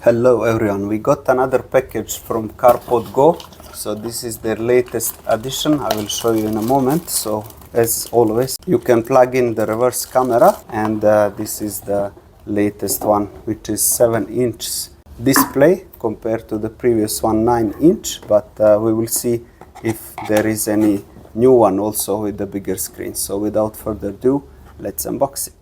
Hello everyone, we got another package from CarpodGo. So this is their latest addition. I will show you in a moment. So as always, you can plug in the reverse camera, and this is the latest one, which is 7-inch display compared to the previous one 9-inch, but we will see if there is any new one also with the bigger screen. So without further ado, let's unbox it.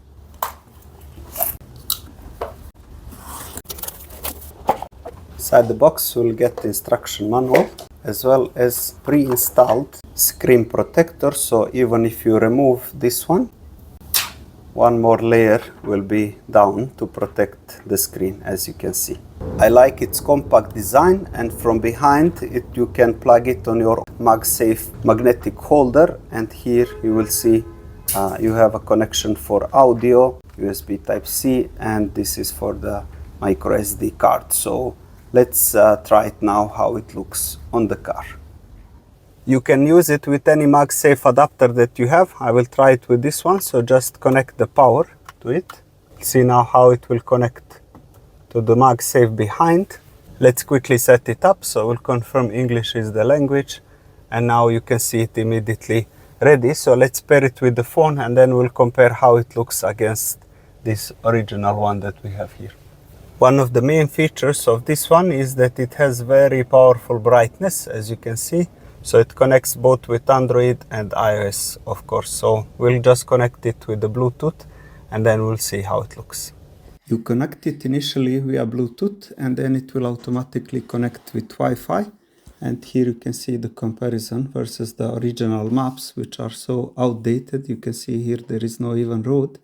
Inside the box we'll get the instruction manual as well as pre-installed screen protector, so even if you remove this one more layer will be down to protect the screen, as you can see. I like its compact design, and from behind it you can plug it on your MagSafe magnetic holder, and here you will see you have a connection for audio, USB Type-C, and this is for the micro SD card. So let's try it now how it looks on the car. You can use it with any MagSafe adapter that you have. I will try it with this one, so just connect the power to it. See now how it will connect to the MagSafe behind. Let's quickly set it up, so we'll confirm English is the language, and now you can see it immediately ready. So let's pair it with the phone and then we'll compare how it looks against this original one that we have here. One of the main features of this one is that it has very powerful brightness, as you can see. So it connects both with Android and iOS, of course. So we'll just connect it with the Bluetooth and then we'll see how it looks. You connect it initially via Bluetooth, and then it will automatically connect with Wi-Fi. And here you can see the comparison versus the original maps, which are so outdated. You can see here there is no even road,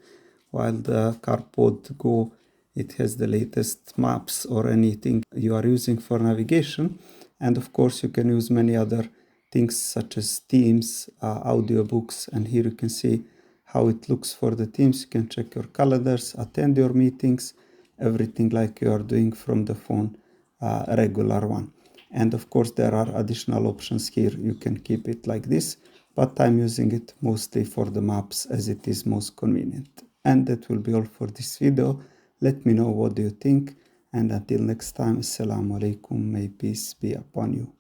while the CarpodGo, it has the latest maps or anything you are using for navigation. And of course you can use many other things such as themes, audiobooks, and here you can see how it looks for the themes. You can check your calendars, attend your meetings, everything like you are doing from the phone, regular one. And of course there are additional options here. You can keep it like this, but I'm using it mostly for the maps as it is most convenient. And that will be all for this video. Let me know what do you think, and until next time, Assalamu alaikum, may peace be upon you.